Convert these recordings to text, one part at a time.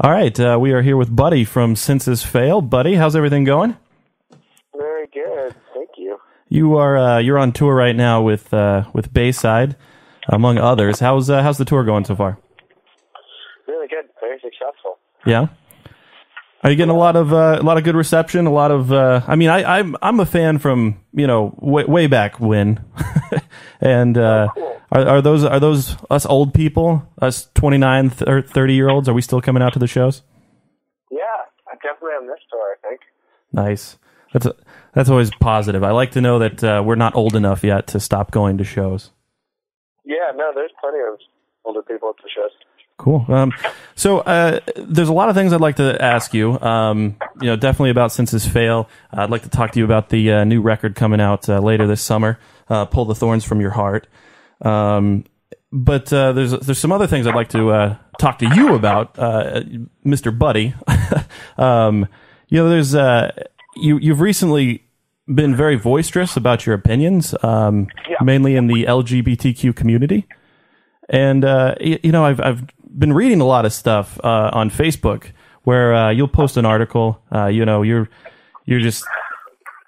All right, we are here with Buddy from Senses Fail. Buddy, how's everything going? Very good, thank you. You're on tour right now with Bayside, among others. How's the tour going so far? Really good, very successful. Yeah. Are you getting a lot of good reception? A lot of I'm a fan from way back when, and cool. are those us old people, us 29 or 30-year-olds? Are we still coming out to the shows? Yeah, I definitely on this tour, I think. Nice. That's always positive. I like to know that we're not old enough yet to stop going to shows. Yeah, no, there's plenty of older people at the shows. Cool. So there's a lot of things I'd like to ask you. Definitely about Senses Fail. I'd like to talk to you about the new record coming out later this summer, Pull the Thorns from Your Heart. But there's some other things I'd like to talk to you about, Mr. Buddy. You've recently been very boisterous about your opinions, mainly in the LGBTQ community. And I've been reading a lot of stuff on Facebook where you'll post an article. You're just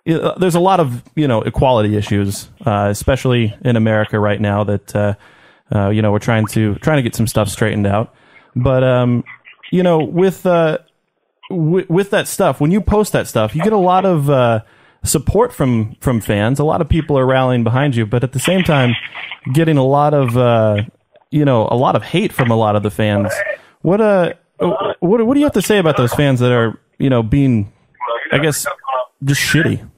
there's a lot of equality issues, especially in America right now that we're trying to get some stuff straightened out. But with that stuff, when you post that stuff, you get a lot of support from fans. A lot of people are rallying behind you, but at the same time, getting a lot of hate from a lot of the fans. What do you have to say about those fans that are being, I guess, just shitty?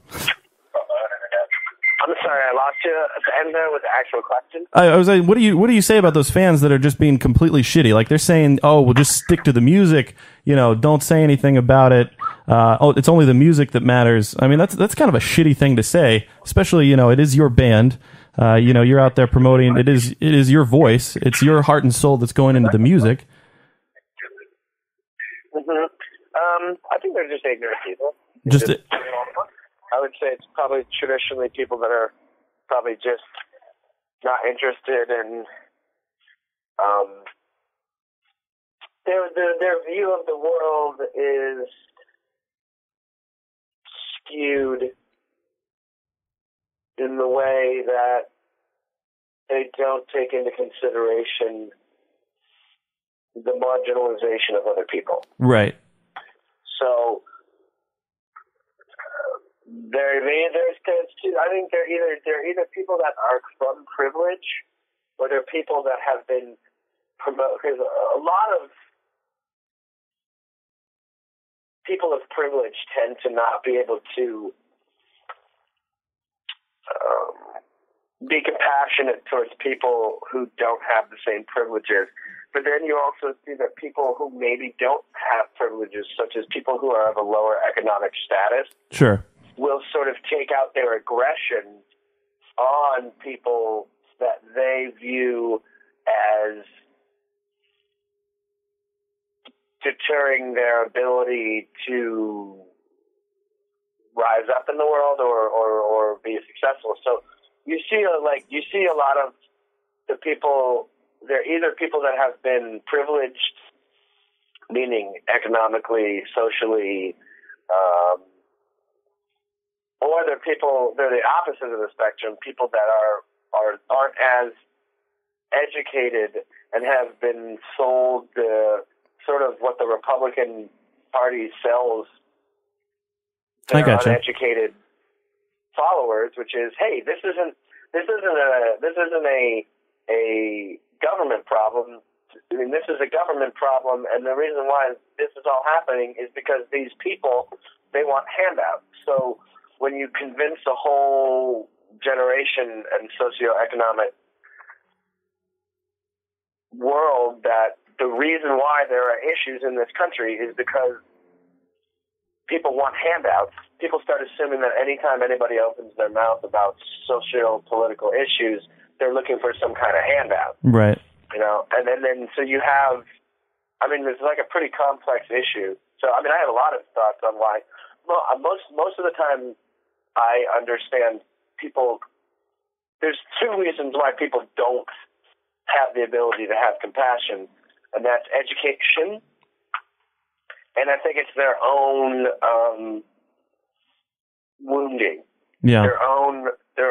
I'm sorry, I lost you at the end there with the actual question. I was like, what do you say about those fans that are just being completely shitty? Like they're saying, oh, we'll just stick to the music. Don't say anything about it. It's only the music that matters. I mean, that's kind of a shitty thing to say, especially it is your band. You're out there promoting. It is your voice. It's your heart and soul that's going into the music. Mm-hmm. I think they're just ignorant people. I would say it's probably traditionally people that are probably just not interested in their view of the world is skewed in the way that they don't take into consideration the marginalization of other people. Right. So I think they're either people that are from privilege, or they're people that have been promoted. Because a lot of people of privilege tend to not be able to be compassionate towards people who don't have the same privileges. But then you also see that people who maybe don't have privileges, such as people who are of a lower economic status, sure, will sort of take out their aggression on people that they view as deterring their ability to rise up in the world or be successful. So you see a lot of the people. They're either people that have been privileged, meaning economically, socially, or they're the opposite of the spectrum, people that aren't as educated and have been sold sort of what the Republican Party sells their uneducated followers, which is, hey, this isn't a government problem. I mean, this is a government problem, and the reason why this is all happening is because these people, they want handouts. So when you convince a whole generation and socioeconomic world that the reason why there are issues in this country is because people want handouts, people start assuming that anytime anybody opens their mouth about socio-political issues, they're looking for some kind of handout. Right. And then so you have, it's like a pretty complex issue. So, I have a lot of thoughts on why. Well, most of the time, I understand people. There's two reasons why people don't have the ability to have compassion, and that's education And I think it's their own wounding. Yeah. Their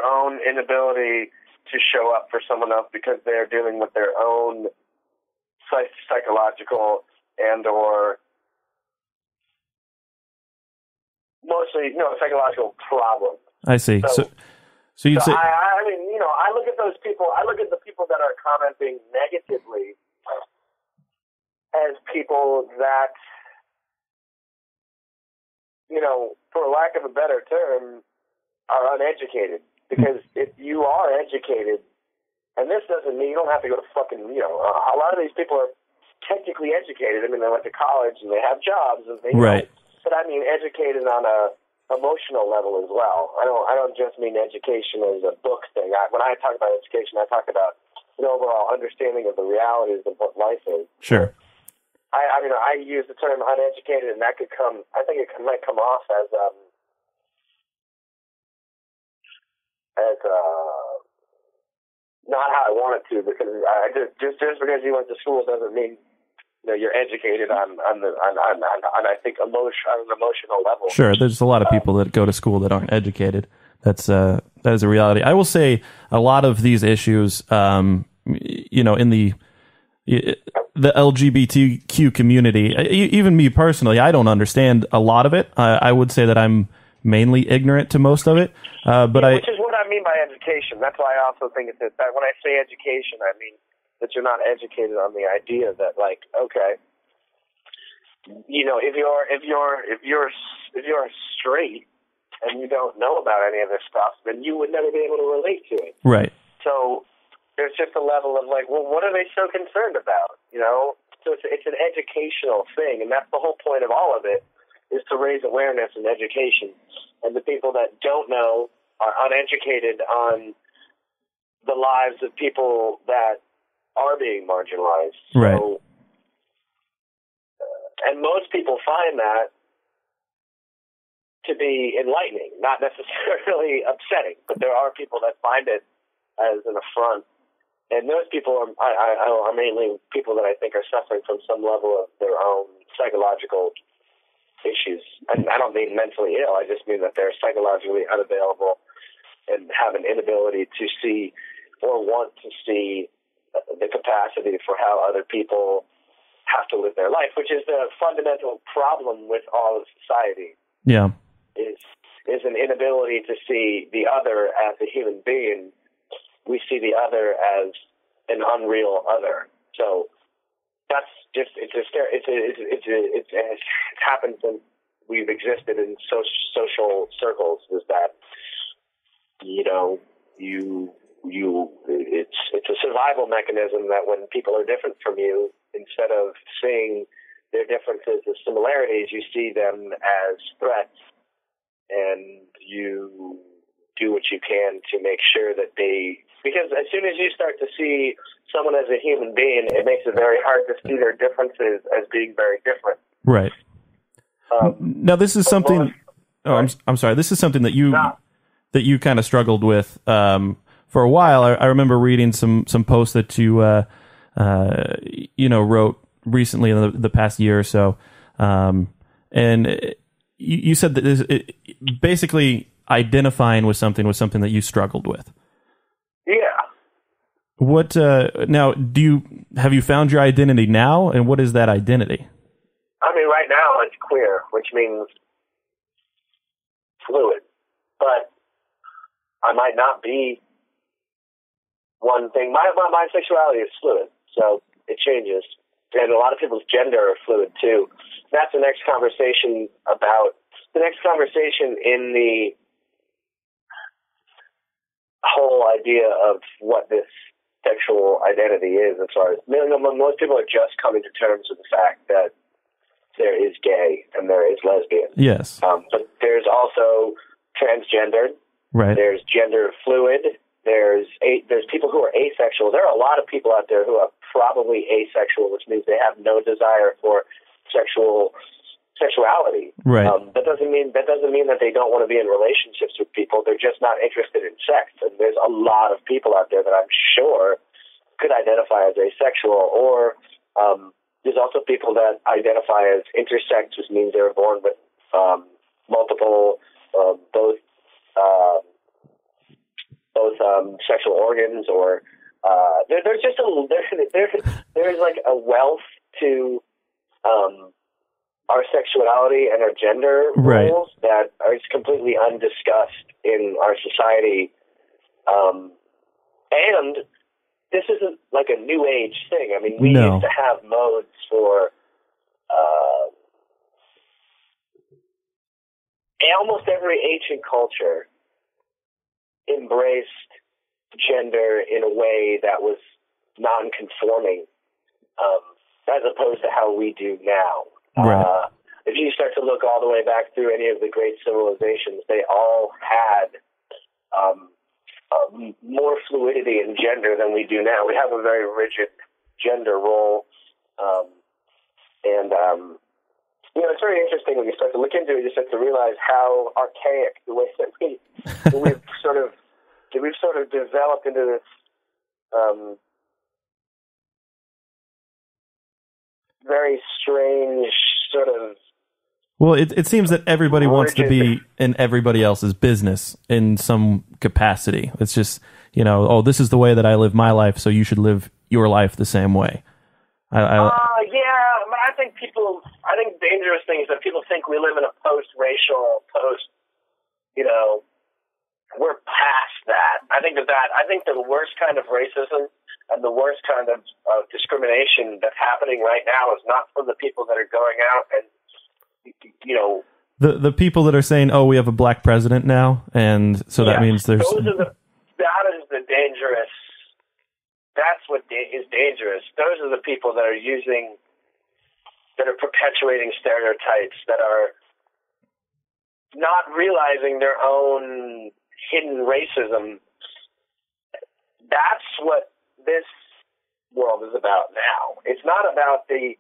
own inability to show up for someone else because they're dealing with their own psychological and or mostly psychological problem. I see. So you'd say I mean, I look at those people. I look at the people that are commenting negatively as people that, for lack of a better term, are uneducated. Because if you are educated, and this doesn't mean you don't have to go to fucking, a lot of these people are technically educated. I mean, they went to college and they have jobs and they right. But I mean educated on a emotional level as well. I don't just mean education as a book thing. When I talk about education, I talk about an overall understanding of the realities of what life is. Sure. I use the term uneducated, and that could come. I think it might come off as not how I want it to, because just because you went to school doesn't mean you're educated on I think on an emotional level. Sure, there's a lot of people that go to school that aren't educated. That is a reality. I will say a lot of these issues, in the LGBTQ community, even me personally, I don't understand a lot of it. I would say that I'm mainly ignorant to most of it, which is what I mean by education. That's why I also think it's that when I say education, I mean that you're not educated on the idea that, like, okay, if you're straight and you don't know about any of this stuff, then you would never be able to relate to it. Right. So there's just a level of like, well, what are they so concerned about? So it's an educational thing, and that's the whole point of all of it, is to raise awareness and education. And the people that don't know are uneducated on the lives of people that are being marginalized. Right. So, and most people find that to be enlightening, not necessarily upsetting, but there are people that find it as an affront. And those people are mainly people that I think are suffering from some level of their own psychological issues. And I don't mean mentally ill. I just mean that they're psychologically unavailable and have an inability to see or want to see the capacity for how other people have to live their life, which is the fundamental problem with all of society. Yeah. Is an inability to see the other as a human being. We see the other as an unreal other. So that's just it happened since we've existed in social circles. Is that it's a survival mechanism that when people are different from you, instead of seeing their differences as similarities, you see them as threats, and you do what you can to make sure that because as soon as you start to see someone as a human being, it makes it very hard to see their differences as being very different. Right. Now, this is something. I'm sorry. This is something that you kind of struggled with for a while. I remember reading some posts that you wrote recently in the past year or so, and you said that basically identifying with something was something that you struggled with. Yeah. What now? Have you found your identity now, and what is that identity? I mean, right now it's queer, which means fluid, but I might not be one thing. My sexuality is fluid, so it changes, and a lot of people's gender are fluid too. That's the next conversation in the whole idea of what this sexual identity is. As far as most people are just coming to terms with the fact that there is gay and there is lesbian. Yes. But there's also transgendered. Right. There's gender fluid. There's people who are asexual. There are a lot of people out there who are probably asexual, which means they have no desire for sexuality. Right. That doesn't mean that they don't want to be in relationships with people. They're just not interested in sex. And there's a lot of people out there that I'm sure could identify as asexual or There's also people that identify as intersex, which means they were born with multiple, both sexual organs, or there's just there's like a wealth to our sexuality and our gender roles that are completely undiscussed in our society. And this isn't like a new age thing. I mean, we used to have modes for almost every ancient culture embraced gender in a way that was non-conforming, as opposed to how we do now. Right. If you start to look all the way back through any of the great civilizations, they all had more fluidity in gender than we do now. We have a very rigid gender role, and it's very interesting when you start to look into it. You start to realize how archaic the way that we've sort of developed into this very strange sort of. Well, it seems that everybody wants to be in everybody else's business in some capacity. It's just, this is the way that I live my life, so you should live your life the same way. I think the dangerous thing is that people think we live in a post-racial, we're past that. I think the worst kind of racism and the worst kind of discrimination that's happening right now is not from the people that are going out and, the people that are saying, we have a black president now, and so that means there's... That is the dangerous... That's what is dangerous. Those are the people that are perpetuating stereotypes, that are not realizing their own hidden racism. That's what this world is about now. It's not about the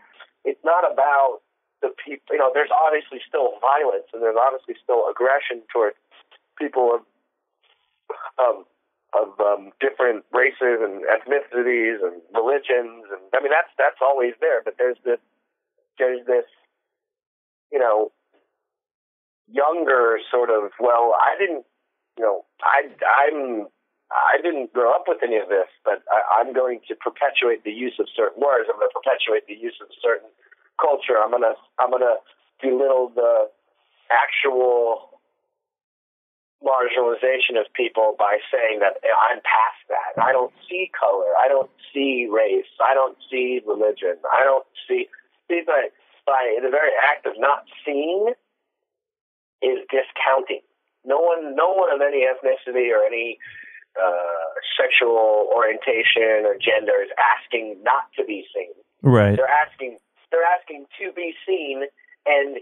people. There's obviously still violence, and there's obviously still aggression toward people of different races and ethnicities and religions, and I mean that's always there. But there's this younger sort of, I didn't grow up with any of this, but I'm going to perpetuate the use of certain words. I'm going to perpetuate the use of certain culture. I'm gonna belittle the actual marginalization of people by saying that I'm past that. I don't see color. I don't see race. I don't see religion. I don't see by the very act of not seeing is discounting. No one of any ethnicity or any sexual orientation or gender is asking not to be seen. Right. They're asking to be seen and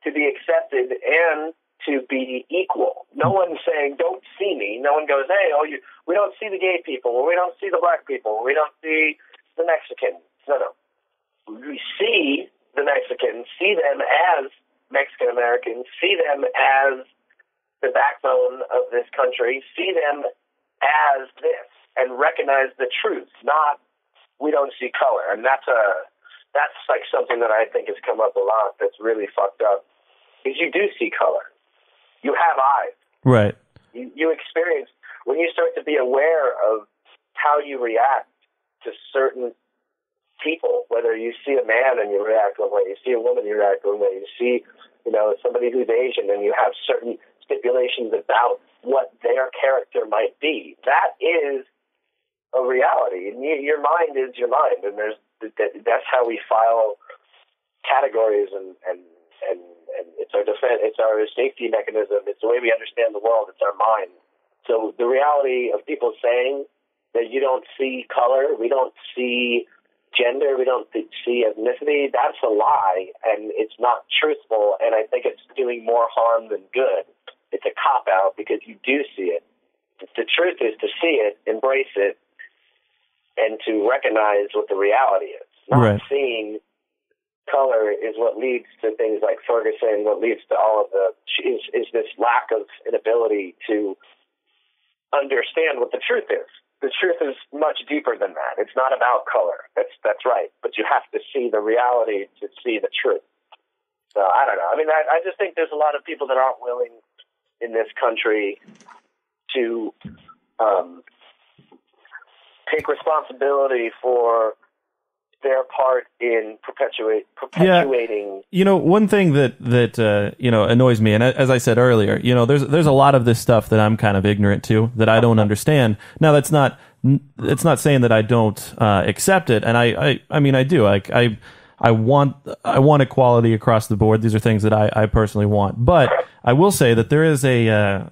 to be accepted and to be equal. No one's saying, don't see me. No one goes, hey, we don't see the gay people, or we don't see the black people, or we don't see the Mexicans. No. We see the Mexicans, see them as Mexican Americans, see them as the backbone of this country, see them as this, and recognize the truth, not we don't see color. And that's like something that I think has come up a lot that's really fucked up, is you do see color. You have eyes. Right. You experience, when you start to be aware of how you react to certain people, whether you see a man and you react one way, you see a woman, you react one way, you see, somebody who's Asian and you have certain stipulations about what their character might be. That is a reality. And your mind is your mind, and that's how we file categories, and it's our defense, it's our safety mechanism, it's the way we understand the world, it's our mind. So the reality of people saying that you don't see color, we don't see gender, we don't see ethnicity, that's a lie, and it's not truthful, and I think it's doing more harm than good. It's a cop-out because you do see it. The truth is to see it, embrace it, and to recognize what the reality is. Not seeing color is what leads to things like Ferguson, what leads to all of is this lack of inability to understand what the truth is. the truth is much deeper than that. It's not about color. That's right. But you have to see the reality to see the truth. So I don't know. I mean, I just think there's a lot of people that aren't willing in this country to take responsibility for their part in perpetuating. Yeah. One thing that annoys me, and as I said earlier, there's a lot of this stuff that I'm kind of ignorant to, that I don't understand. Now, it's not saying that I don't accept it, and I mean I do. Like I want equality across the board. These are things that I personally want, but I will say that there is a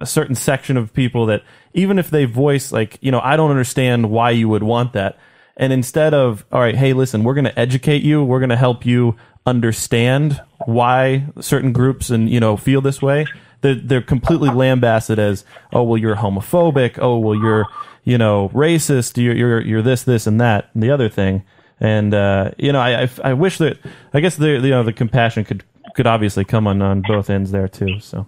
certain section of people that, even if they voice like, I don't understand why you would want that. And instead of, all right, hey, listen, we're going to educate you. We're going to help you understand why certain groups and, feel this way. They're completely lambasted as, oh, well, you're homophobic. Oh, well, you're, racist. You're this, and that, and the other thing. And, I wish that, I guess the compassion could obviously come on both ends there too. So.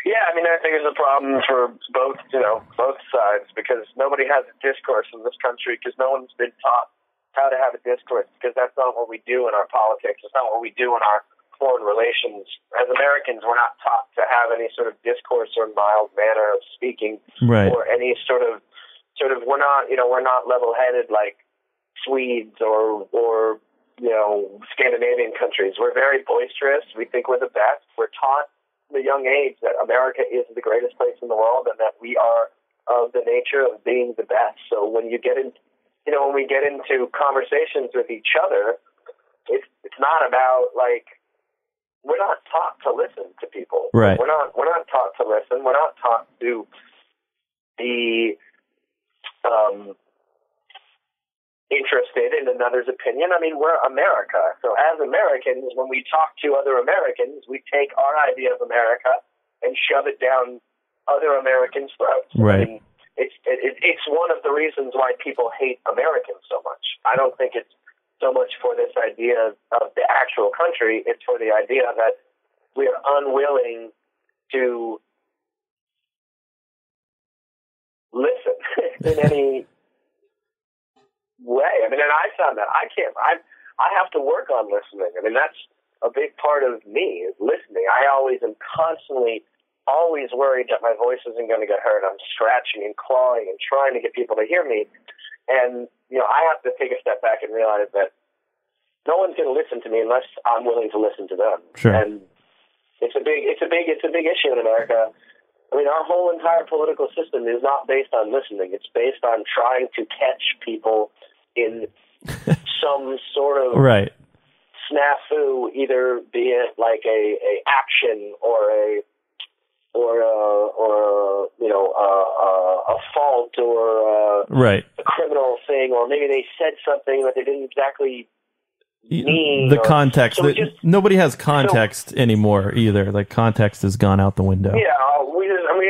Yeah, I mean, I think it's a problem for both sides, because nobody has a discourse in this country, because no one's been taught how to have a discourse, because that's not what we do in our politics. It's not what we do in our foreign relations. As Americans, we're not taught to have any sort of discourse or mild manner of speaking, right, or any sort of we're not level-headed like Swedes or Scandinavian countries. We're very boisterous. We think we're the best. We're taught from a young age that America is the greatest place in the world, and that we are of the nature of being the best. So when you get in, when we get into conversations with each other, it's not about like, we're not taught to listen to people. Right. We're not taught to listen. We're not taught to be interested in another's opinion. I mean, we're America. So as Americans, when we talk to other Americans, we take our idea of America and shove it down other Americans' throats. Right. I mean, it's one of the reasons why people hate Americans so much. I don't think it's so much for this idea of the actual country. It's for the idea that we are unwilling to listen in any way. I mean, and I found that I have to work on listening. I mean, that's a big part of me, is listening. I always am constantly always worried that my voice isn't going to get heard. I'm scratching and clawing and trying to get people to hear me. And, I have to take a step back and realize that no one's going to listen to me unless I'm willing to listen to them. Sure. And it's a big issue in America. I mean, our whole entire political system is not based on listening. It's based on trying to catch people in some sort of right snafu, either be it like a action or a fault or right, a criminal thing, or maybe they said something that they didn't exactly mean. The context. So nobody has context anymore either. Like, context has gone out the window. Yeah,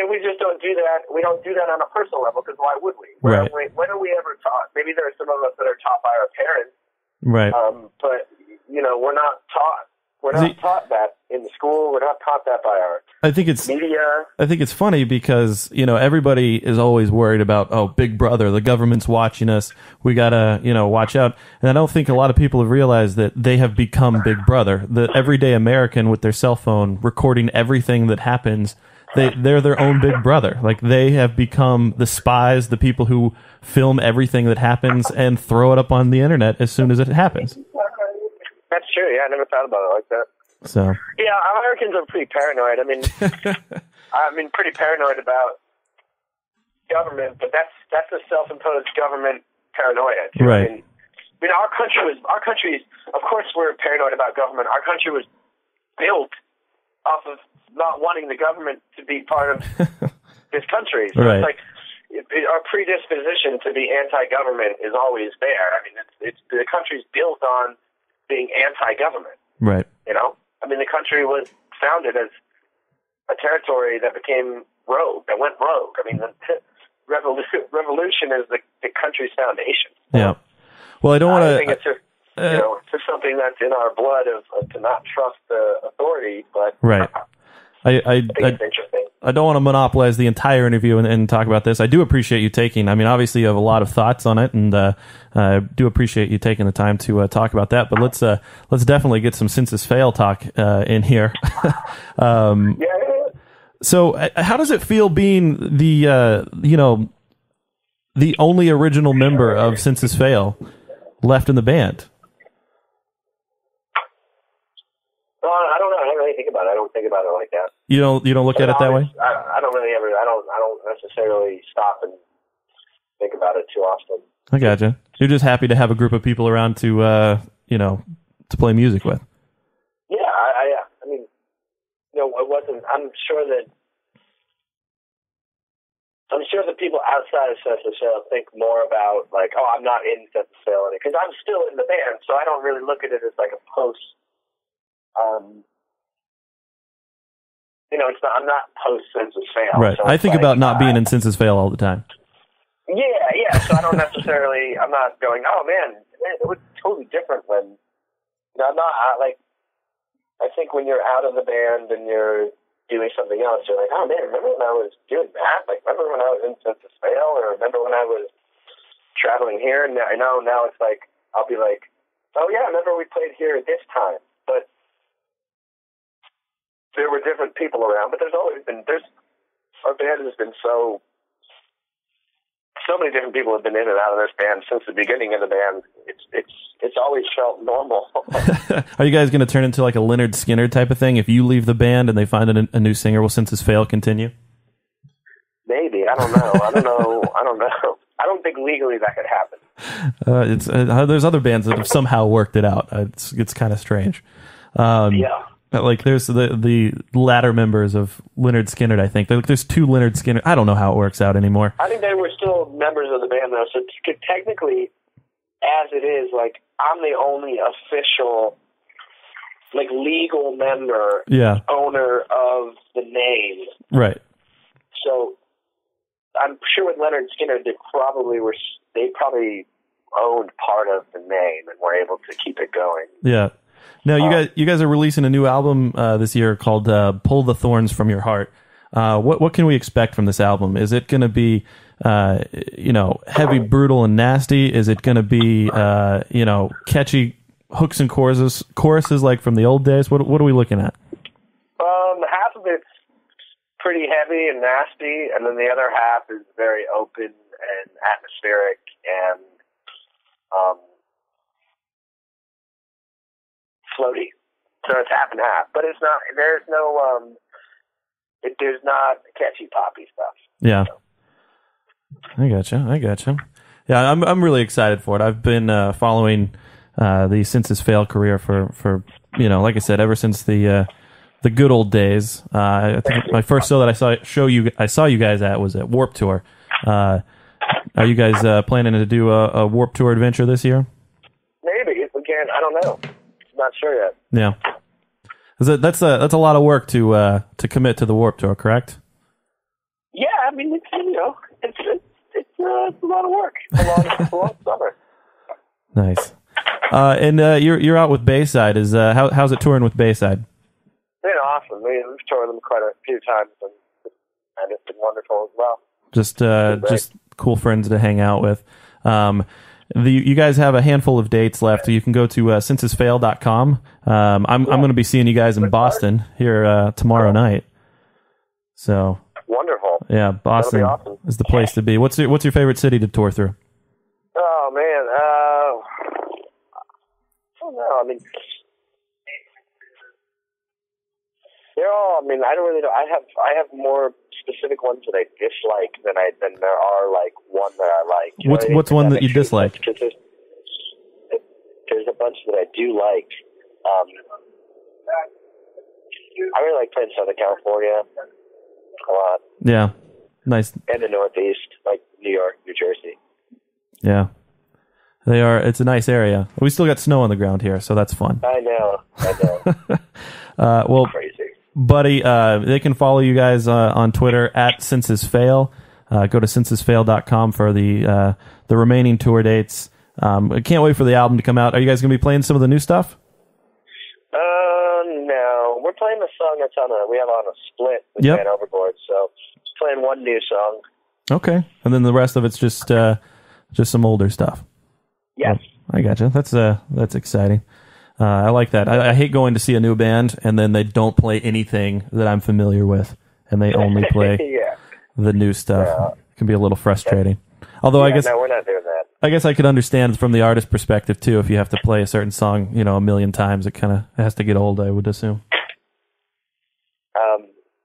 we just don't do that. We don't do that on a personal level, because why would we? When are we ever taught? Maybe there are some of us that are taught by our parents. Right. But, we're not taught. We're not taught that in school. We're not taught that by our media. I think it's funny because, everybody is always worried about, oh, Big Brother, the government's watching us. We got to, watch out. And I don't think a lot of people have realized that they have become Big Brother. The everyday American with their cell phone recording everything that happens, they're their own Big Brother. Like, they have become the spies, the people who film everything that happens and throw it up on the internet as soon as it happens. That's true. Yeah, I never thought about it like that. So. Yeah, Americans are pretty paranoid. I mean, pretty paranoid about government, but that's a self-imposed government paranoia. Too. Right. I mean, our country is, of course, we're paranoid about government. Our country was built off of not wanting the government to be part of this country. So right. It's like our predisposition to be anti-government is always there. I mean, it's the country's built on being anti-government. Right. I mean, the country was founded as a territory that became rogue, that went rogue. I mean, the revolution is the country's foundation. Yeah. Well, I don't want to. I think it's just, it's just something that's in our blood of to not trust the authority. But right. I think it's interesting. I don't want to monopolize the entire interview and talk about this. I do appreciate you taking. I mean, obviously, you have a lot of thoughts on it, and I do appreciate you taking the time to talk about that. But let's definitely get some Census Fail talk in here. So, how does it feel being the the only original member of Census Fail left in the band? I don't know. I don't really think about it. I don't think about it like that. You don't look at it that way? I don't really ever. I don't necessarily stop and think about it too often. I gotcha. You're just happy to have a group of people around to to play music with. Yeah, I mean, it wasn't. I'm sure that people outside of Census Fail think more about like, oh, I'm not in Census Fail because I'm still in the band, so I don't really look at it as like a post. It's not. I'm not post Census Fail. Right. So I think about not being in Census Fail all the time. Yeah. So I don't necessarily. I'm not going. Oh man, it was totally different when. I'm not I think when you're out of the band and you're doing something else, you're like, oh man, remember when I was doing that? Like, remember when I was in Census Fail, or remember when I was traveling here? And I know now it's like I'll be like, oh yeah, remember we played here at this time, but. There were different people around, but our band has been so many different people have been in and out of this band since the beginning of the band. It's always felt normal. Are you guys going to turn into like a Leonard Skinner type of thing? If you leave the band and they find a new singer, will Census Fail continue? Maybe. I don't know. I don't think legally that could happen. There's other bands that have somehow worked it out. It's kind of strange. Yeah. Like there's the latter members of Leonard Skinner. I think there's two Leonard Skinner. I don't know how it works out anymore. I think they were still members of the band though. So technically, as it is, like I'm the only official, like legal member, owner of the name. Right. So I'm sure with Leonard Skinner, they probably owned part of the name and were able to keep it going. Yeah. Now, you guys are releasing a new album this year called "Pull the Thorns from Your Heart." What can we expect from this album? Is it going to be heavy, brutal, and nasty? Is it going to be catchy hooks and choruses like from the old days? What are we looking at? Half of it's pretty heavy and nasty, and then the other half is very open and atmospheric and floaty. So it's half and half, but it's not. There's not catchy poppy stuff. Yeah, so. I gotcha. Yeah, I'm really excited for it. I've been following the Census Fail career for like I said, ever since the good old days. I think my first show that I saw you guys at was at Warped Tour. Are you guys planning to do a Warped Tour adventure this year? Maybe if we can. I don't know. Not sure yet. Yeah, that's a lot of work to commit to the Warped Tour, correct? Yeah, I mean it's a lot of work. It's a long summer. Nice. And you're out with Bayside. How's it touring with Bayside? Been awesome. We've toured them quite a few times, and it's been wonderful as well. Just cool friends to hang out with. You guys have a handful of dates left, so you can go to censusfail.com. I'm going to be seeing you guys in Boston here tomorrow night. So wonderful. Yeah, Boston awesome. is the place to be. What's your favorite city to tour through? Oh man, I don't know. I mean, they're all. I mean, I don't really know. I have more specific ones that I dislike than there are like one that I like. What's one that you dislike? Because there's a bunch that I do like. I really like playing Southern California a lot. Yeah, nice. And the Northeast, like New York, New Jersey. Yeah, they are. It's a nice area. We still got snow on the ground here, so that's fun. I know. Well, crazy. Buddy, they can follow you guys on Twitter at censusfail. Go to censusfail.com for the remaining tour dates. I can't wait for the album to come out. Are you guys going to be playing some of the new stuff? No. we're playing the song that's we have on a split with Yep. Van Overboard, so playing one new song. Okay, and then the rest of it's just some older stuff. Yes. Oh, I gotcha. That's exciting. I like that. I hate going to see a new band and then they don't play anything that I'm familiar with, and they only play the new stuff. Yeah. It can be a little frustrating. Although I guess no, we're not doing that. I guess I could understand from the artist perspective too. If you have to play a certain song, a million times, it has to get old, I would assume.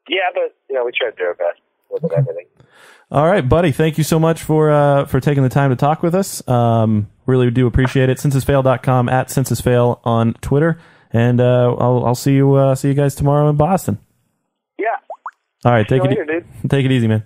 Yeah, but we try to do our best with everything. All right, buddy. Thank you so much for taking the time to talk with us. Really do appreciate it. Censusfail.com, @censusfail on Twitter, and I'll see you guys tomorrow in Boston. Yeah. All right, take it easy, man.